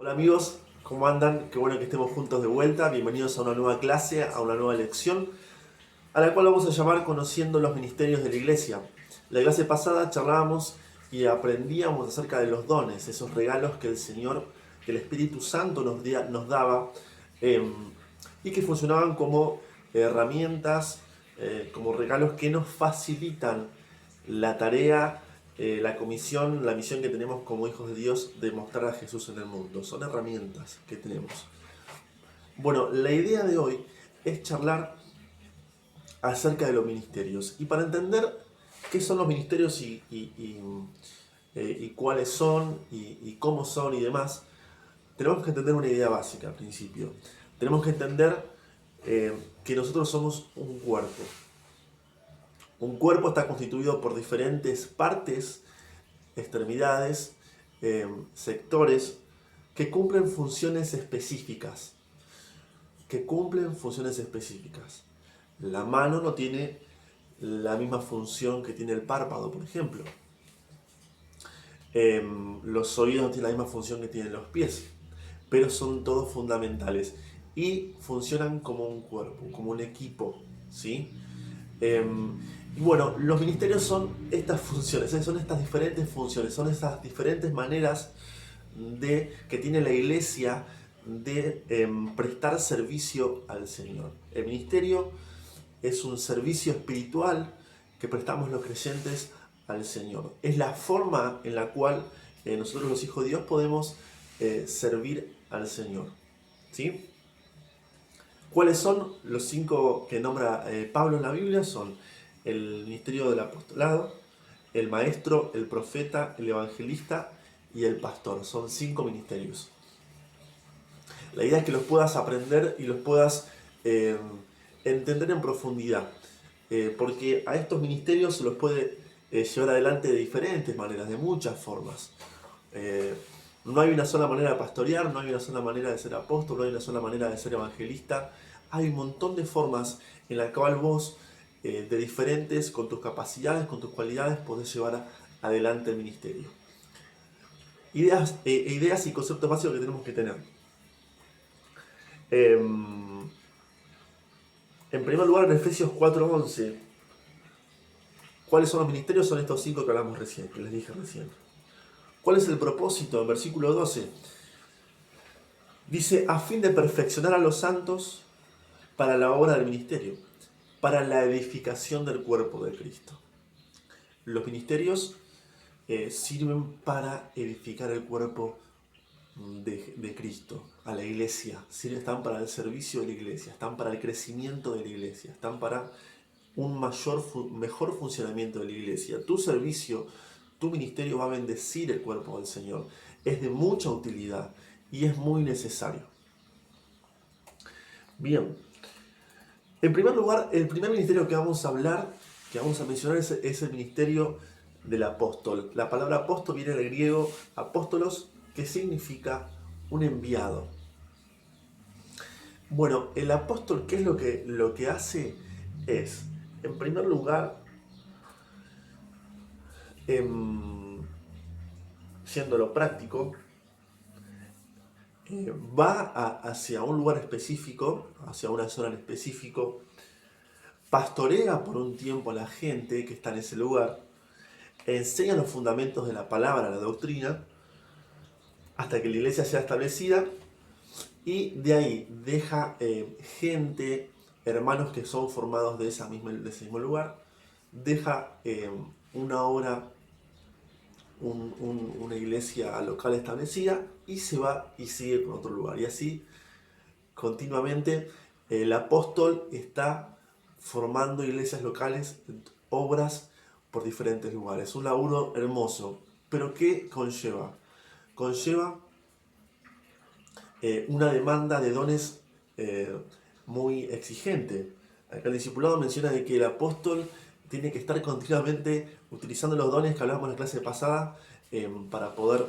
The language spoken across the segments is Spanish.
Hola amigos, ¿cómo andan? Qué bueno que estemos juntos de vuelta. Bienvenidos a una nueva clase, a una nueva lección, a la cual vamos a llamar Conociendo los Ministerios de la Iglesia. La clase pasada charlábamos y aprendíamos acerca de los dones, esos regalos que el Señor, que el Espíritu Santo nos daba eh, y que funcionaban como herramientas, como regalos que nos facilitan la tarea, la comisión, la misión que tenemos como hijos de Dios de mostrar a Jesús en el mundo. Son herramientas que tenemos. Bueno, la idea de hoy es charlar acerca de los ministerios. Y para entender qué son los ministerios y cuáles son y cómo son y demás, tenemos que entender una idea básica al principio. Tenemos que entender que nosotros somos un cuerpo. Un cuerpo está constituido por diferentes partes, extremidades, sectores que cumplen funciones específicas. La mano no tiene la misma función que tiene el párpado, por ejemplo. Los oídos no tienen la misma función que tienen los pies, pero son todos fundamentales y funcionan como un cuerpo, como un equipo, ¿sí? Y bueno, los ministerios son estas funciones, son estas diferentes funciones, son estas diferentes maneras que tiene la iglesia de prestar servicio al Señor. El ministerio es un servicio espiritual que prestamos los creyentes al Señor. Es la forma en la cual nosotros los hijos de Dios podemos servir al Señor. ¿Sí? ¿Cuáles son los 5 que nombra Pablo en la Biblia? Son el ministerio del apostolado, el maestro, el profeta, el evangelista y el pastor. Son 5 ministerios. La idea es que los puedas aprender y los puedas entender en profundidad, porque a estos ministerios se los puede llevar adelante de diferentes maneras, de muchas formas. No hay una sola manera de pastorear, no hay una sola manera de ser apóstol, no hay una sola manera de ser evangelista. Hay un montón de formas en la cual vos, de diferentes, con tus capacidades, con tus cualidades, podés llevar adelante el ministerio. Ideas y conceptos básicos que tenemos que tener. En primer lugar, en Efesios 4:11, ¿cuáles son los ministerios? Son estos 5 que hablamos recién, que les dije recién. ¿Cuál es el propósito? En versículo 12 dice, a fin de perfeccionar a los santos para la obra del ministerio, para la edificación del cuerpo de Cristo. Los ministerios sirven para edificar el cuerpo de Cristo, a la iglesia. Están para el servicio de la iglesia, están para el crecimiento de la iglesia, están para un mejor funcionamiento de la iglesia. Tu servicio, tu ministerio va a bendecir el cuerpo del Señor. Es de mucha utilidad y es muy necesario. Bien, en primer lugar, el primer ministerio que vamos a hablar, que vamos a mencionar, es el ministerio del apóstol. La palabra apóstol viene del griego apóstolos, que significa un enviado. Bueno, el apóstol, ¿qué es lo que hace? Es, en primer lugar, siendo lo práctico, va hacia un lugar específico, hacia una zona en específico, pastorea por un tiempo a la gente que está en ese lugar, enseña los fundamentos de la palabra, la doctrina, hasta que la iglesia sea establecida, y de ahí deja gente, hermanos que son formados de ese mismo lugar, deja una obra, una iglesia local establecida y se va y sigue con otro lugar. Y así continuamente el apóstol está formando iglesias locales, obras por diferentes lugares. Un laburo hermoso. ¿Pero qué conlleva? Conlleva una demanda de dones muy exigente. Acá el discipulado menciona de que el apóstol tiene que estar continuamente utilizando los dones que hablábamos en la clase pasada para poder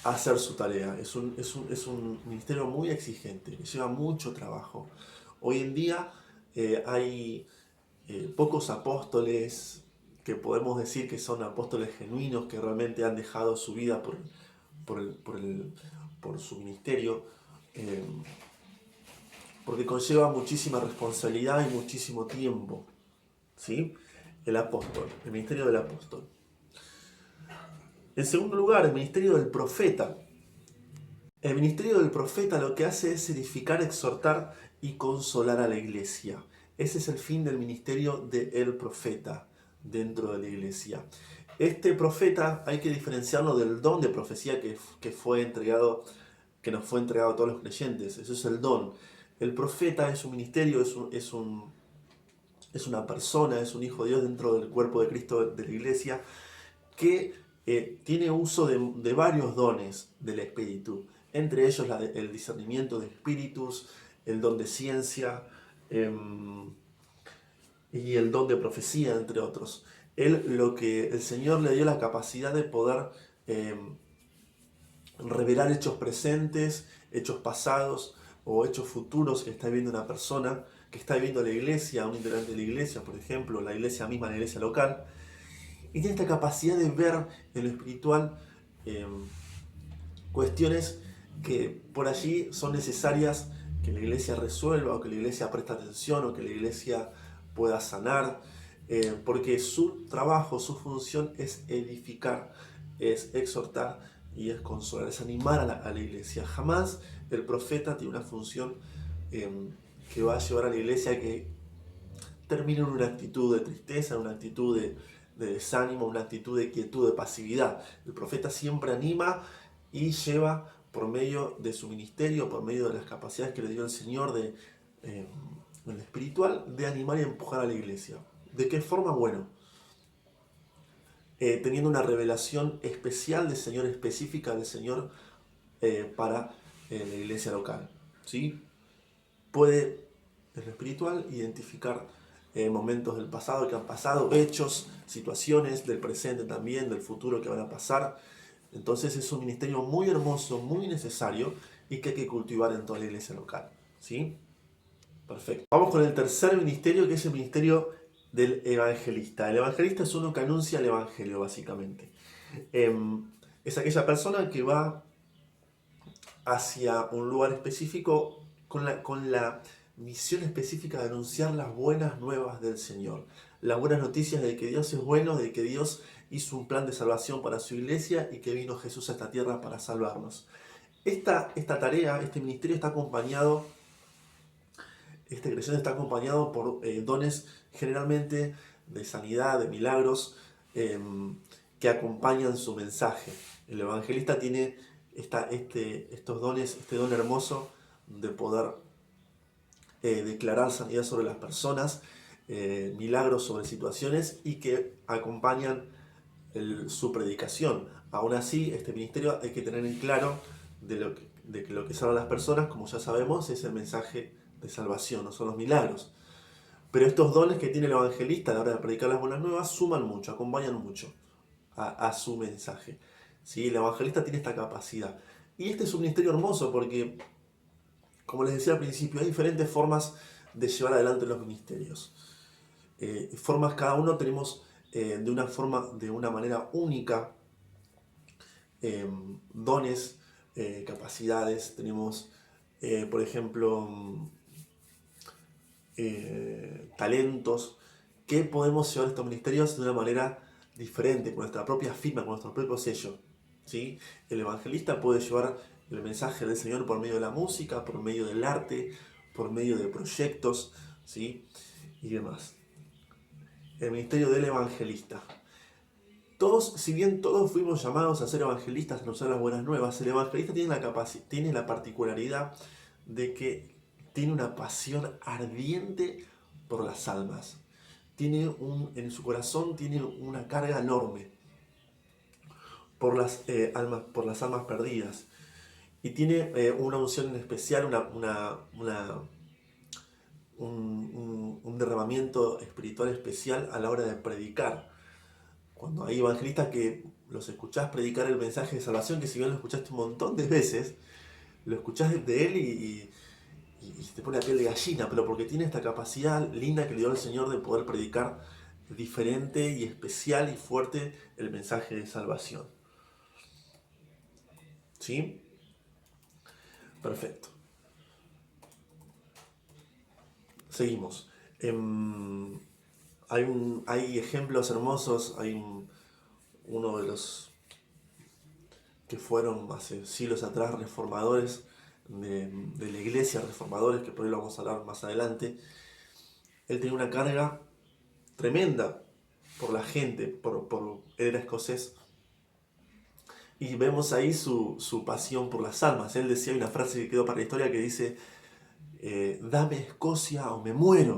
hacer su tarea. Es un ministerio muy exigente, que lleva mucho trabajo. Hoy en día hay pocos apóstoles que podemos decir que son apóstoles genuinos, que realmente han dejado su vida por su ministerio, porque conlleva muchísima responsabilidad y muchísimo tiempo, ¿sí? El apóstol, el ministerio del apóstol. En segundo lugar, el ministerio del profeta. El ministerio del profeta lo que hace es edificar, exhortar y consolar a la iglesia. Ese es el fin del ministerio del profeta dentro de la iglesia. Este profeta hay que diferenciarlo del don de profecía que fue entregado, que nos fue entregado a todos los creyentes. Eso es el don. El profeta es un ministerio, es una persona, es un hijo de Dios dentro del cuerpo de Cristo de la iglesia que tiene uso de varios dones del Espíritu, entre ellos el discernimiento de espíritus, el don de ciencia y el don de profecía, entre otros. El Señor le dio la capacidad de poder revelar hechos presentes, hechos pasados o hechos futuros que está viviendo una persona, que está viviendo la iglesia, un integrante de la iglesia, por ejemplo, la iglesia misma, la iglesia local. Y tiene esta capacidad de ver en lo espiritual cuestiones que por allí son necesarias que la iglesia resuelva, o que la iglesia preste atención, o que la iglesia pueda sanar, porque su trabajo, su función es edificar, es exhortar y es consolar, es animar a la iglesia. Jamás el profeta tiene una función que va a llevar a la iglesia a que termine en una actitud de tristeza, en una actitud de desánimo, una actitud de quietud, de pasividad. El profeta siempre anima y lleva por medio de su ministerio, por medio de las capacidades que le dio el Señor en el espiritual, de animar y empujar a la iglesia. ¿De qué forma? Bueno, teniendo una revelación especial del Señor, específica del Señor para la iglesia local. ¿Sí? Puede, en lo espiritual, identificar momentos del pasado que han pasado, hechos, situaciones del presente también, del futuro que van a pasar. Entonces es un ministerio muy hermoso, muy necesario y que hay que cultivar en toda la iglesia local. ¿Sí? Perfecto. Vamos con el tercer ministerio, que es el ministerio del evangelista. El evangelista es uno que anuncia el evangelio, básicamente. Es aquella persona que va hacia un lugar específico con la misión específica de anunciar las buenas nuevas del Señor. Las buenas noticias de que Dios es bueno, de que Dios hizo un plan de salvación para su iglesia y que vino Jesús a esta tierra para salvarnos. Esta tarea, este ministerio está acompañado, esta creación está acompañado por dones generalmente de sanidad, de milagros, que acompañan su mensaje. El evangelista tiene estos dones, este don hermoso de poder declarar sanidad sobre las personas, milagros sobre situaciones y que acompañan su predicación. Aún así, este ministerio hay que tener en claro de que lo que salva a las personas, como ya sabemos, es el mensaje de salvación, no son los milagros. Pero estos dones que tiene el evangelista a la hora de predicar las buenas nuevas suman mucho, acompañan mucho a su mensaje. ¿Sí? El evangelista tiene esta capacidad. Y este es un ministerio hermoso porque, como les decía al principio, hay diferentes formas de llevar adelante los ministerios. Formas, cada uno tenemos de una manera única, dones, capacidades. Tenemos, por ejemplo, talentos que podemos llevar estos ministerios de una manera diferente, con nuestra propia firma, con nuestro propio sello. ¿Sí? El evangelista puede llevar el mensaje del Señor por medio de la música, por medio del arte, por medio de proyectos, ¿sí? Y demás. El ministerio del evangelista. Todos, si bien todos fuimos llamados a ser evangelistas, a anunciar las buenas nuevas, el evangelista tiene la particularidad de que tiene una pasión ardiente por las almas. En su corazón tiene una carga enorme por las almas perdidas. Y tiene una unción especial, un derramamiento espiritual especial a la hora de predicar. Cuando hay evangelistas que los escuchás predicar el mensaje de salvación, que si bien lo escuchaste un montón de veces, lo escuchás de él y te pone la piel de gallina, pero porque tiene esta capacidad linda que le dio el Señor de poder predicar diferente y especial y fuerte el mensaje de salvación. ¿Sí? Perfecto. Seguimos. Hay ejemplos hermosos. Uno de los que fueron hace siglos atrás reformadores de la iglesia, reformadores, que por ahí lo vamos a hablar más adelante. Él tenía una carga tremenda por la gente, él era escocés. Y vemos ahí su pasión por las almas. Él decía, hay una frase que quedó para la historia que dice, dame Escocia o me muero.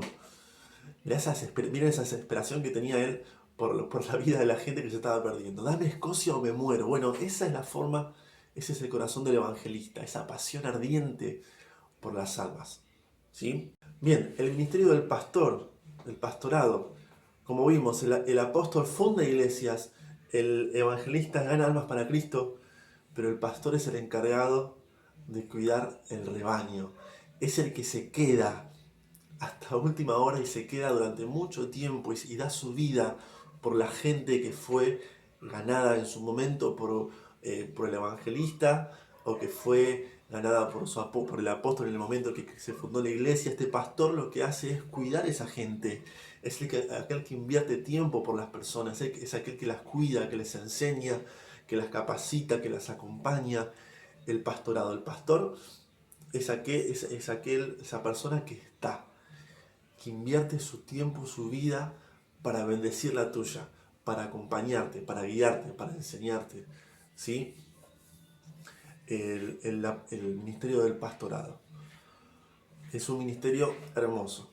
Miren esa desesperación que tenía él por la vida de la gente que se estaba perdiendo. Dame Escocia o me muero. Bueno, esa es la forma, ese es el corazón del evangelista, esa pasión ardiente por las almas. ¿Sí? Bien, el ministerio del pastor, del pastorado. Como vimos, el apóstol funda iglesias, el evangelista gana almas para Cristo, pero el pastor es el encargado de cuidar el rebaño. Es el que se queda hasta última hora y se queda durante mucho tiempo y da su vida por la gente que fue ganada en su momento por el evangelista o que fue ganada por el apóstol en el momento que se fundó la iglesia. Este pastor lo que hace es cuidar a esa gente. Es aquel que invierte tiempo por las personas, es aquel que las cuida, que les enseña, que las capacita, que las acompaña. El pastorado, el pastor es esa persona que está, que invierte su tiempo, su vida para bendecir la tuya, para acompañarte, para guiarte, para enseñarte. ¿Sí? El ministerio del pastorado es un ministerio hermoso.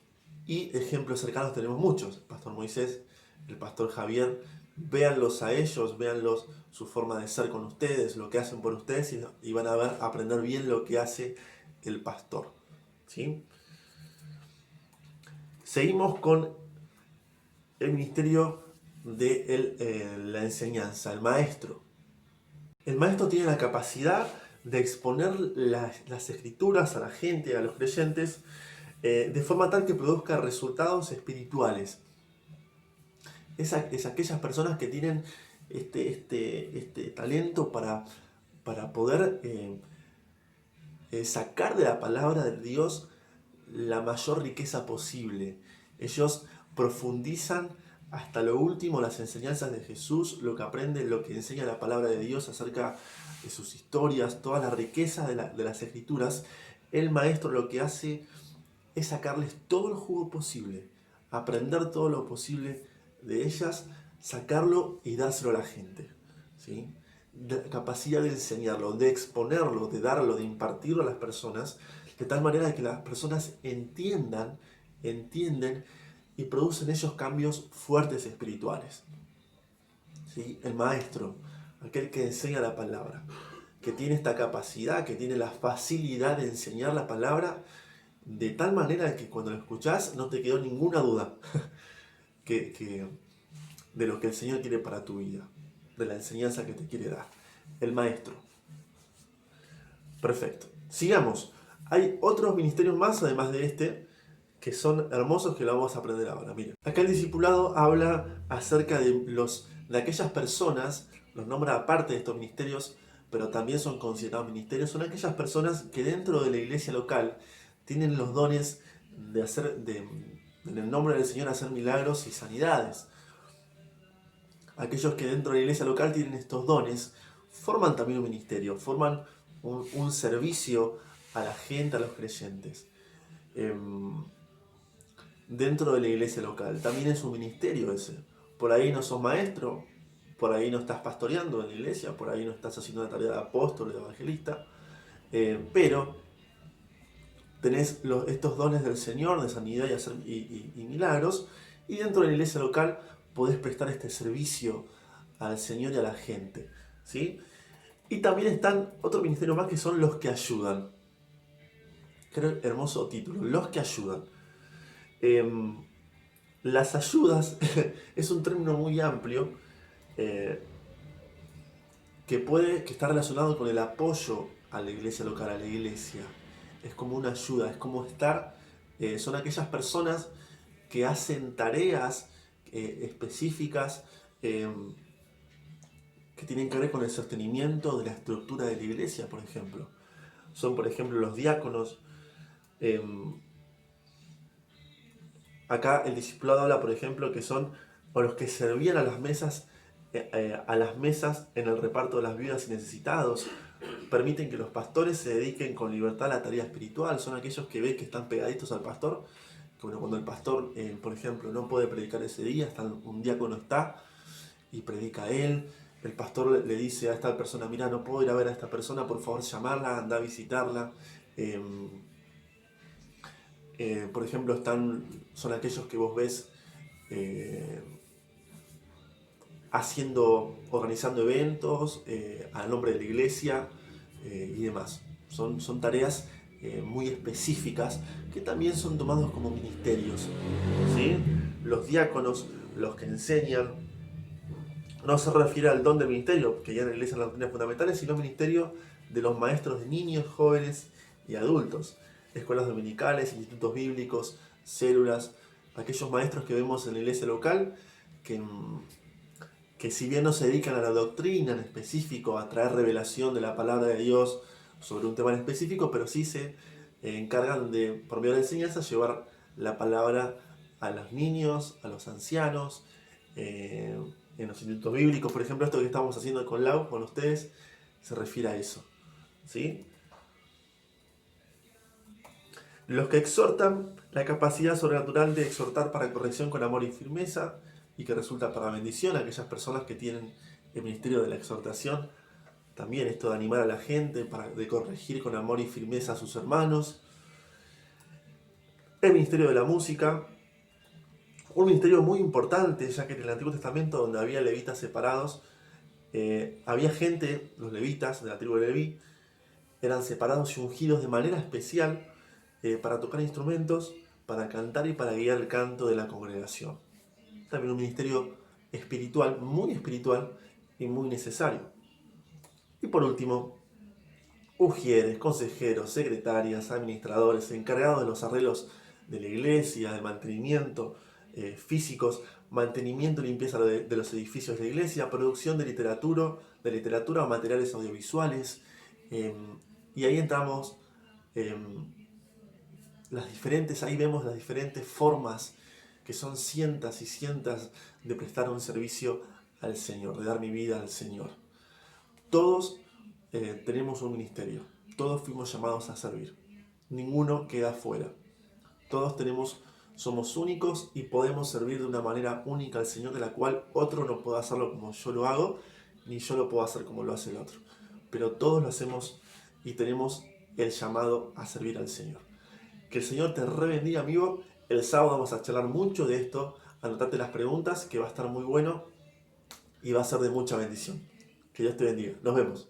Y ejemplos cercanos tenemos muchos. El pastor Moisés, el pastor Javier. Véanlos a ellos, véanlos su forma de ser con ustedes, lo que hacen por ustedes y van a aprender bien lo que hace el pastor. ¿Sí? Seguimos con el ministerio de la enseñanza, el maestro. El maestro tiene la capacidad de exponer las escrituras a la gente, a los creyentes, de forma tal que produzca resultados espirituales. Es aquellas personas que tienen este talento para poder sacar de la palabra de Dios la mayor riqueza posible. Ellos profundizan hasta lo último las enseñanzas de Jesús, lo que aprenden, lo que enseña la palabra de Dios acerca de sus historias, toda la riqueza de las escrituras. El maestro lo que hace es sacarles todo el jugo posible, aprender todo lo posible de ellas, sacarlo y dárselo a la gente. ¿Sí? La capacidad de enseñarlo, de exponerlo, de darlo, de impartirlo a las personas, de tal manera que las personas entiendan y producen ellos cambios fuertes espirituales. ¿Sí? El maestro, aquel que enseña la palabra, que tiene esta capacidad, que tiene la facilidad de enseñar la palabra, de tal manera que cuando lo escuchás no te quedó ninguna duda de lo que el Señor quiere para tu vida, de la enseñanza que te quiere dar. El maestro. Perfecto. Sigamos. Hay otros ministerios más, además de este, que son hermosos, que lo vamos a aprender ahora. Miren, acá el discipulado habla acerca de aquellas personas, los nombra aparte de estos ministerios, pero también son considerados ministerios, son aquellas personas que dentro de la iglesia local tienen los dones de hacer, en el nombre del Señor, hacer milagros y sanidades. Aquellos que dentro de la iglesia local tienen estos dones, forman también un ministerio, forman un servicio a la gente, a los creyentes. Dentro de la iglesia local. También es un ministerio ese. Por ahí no sos maestro, por ahí no estás pastoreando en la iglesia, por ahí no estás haciendo una tarea de apóstol, de evangelista, pero tenés estos dones del Señor de sanidad y milagros, y dentro de la iglesia local podés prestar este servicio al Señor y a la gente. ¿Sí? Y también están otro ministerio más que son los que ayudan. Creo hermoso título, los que ayudan. Las ayudas es un término muy amplio que está relacionado con el apoyo a la iglesia local, a la iglesia. Es como una ayuda, es como son aquellas personas que hacen tareas específicas que tienen que ver con el sostenimiento de la estructura de la iglesia, por ejemplo. son, por ejemplo, los diáconos. Em, Acá el discipulado habla, por ejemplo, que son o los que servían a las mesas en el reparto de las viudas y necesitados. Permiten que los pastores se dediquen con libertad a la tarea espiritual. Son aquellos que ven que están pegaditos al pastor. Que bueno, cuando el pastor, por ejemplo, no puede predicar ese día, un diácono está y predica él. El pastor le dice a esta persona, mira, no puedo ir a ver a esta persona, por favor llamarla, anda a visitarla. Em, por ejemplo, son aquellos que vos ves eh, organizando eventos a nombre de la iglesia y demás. Son tareas muy específicas que también son tomados como ministerios. ¿Sí? Los diáconos, los que enseñan, no se refiere al don del ministerio, que ya en la iglesia en las doctrinas fundamentales, sino al ministerio de los maestros de niños, jóvenes y adultos. Escuelas dominicales, institutos bíblicos, células, aquellos maestros que vemos en la iglesia local que si bien no se dedican a la doctrina en específico, a traer revelación de la palabra de Dios sobre un tema en específico, pero sí se encargan de, por medio de la enseñanza, llevar la palabra a los niños, a los ancianos, en los institutos bíblicos. Por ejemplo, esto que estamos haciendo con Lau, con ustedes, se refiere a eso. ¿Sí? Los que exhortan, la capacidad sobrenatural de exhortar para corrección con amor y firmeza, y que resulta para bendición a aquellas personas que tienen el ministerio de la exhortación. También esto de animar a la gente, de corregir con amor y firmeza a sus hermanos. El ministerio de la música, un ministerio muy importante, ya que en el Antiguo Testamento, donde había levitas separados, había gente, los levitas de la tribu de Leví, eran separados y ungidos de manera especial para tocar instrumentos, para cantar y para guiar el canto de la congregación. También un ministerio espiritual, y muy necesario. Y por último, ujieres, consejeros, secretarias, administradores, encargados de los arreglos de la iglesia, de mantenimiento físicos, mantenimiento y limpieza de los edificios de la iglesia, producción de literatura o materiales audiovisuales. Y ahí entramos ahí vemos las diferentes formas que son cientos y cientos de prestar un servicio al Señor, de dar mi vida al Señor. Todos tenemos un ministerio, todos fuimos llamados a servir, ninguno queda fuera. Todos somos únicos y podemos servir de una manera única al Señor, de la cual otro no puede hacerlo como yo lo hago, ni yo lo puedo hacer como lo hace el otro. Pero todos lo hacemos y tenemos el llamado a servir al Señor. Que el Señor te bendiga, amigo. El sábado vamos a charlar mucho de esto. Anotate las preguntas, que va a estar muy bueno y va a ser de mucha bendición. Que Dios te bendiga. Nos vemos.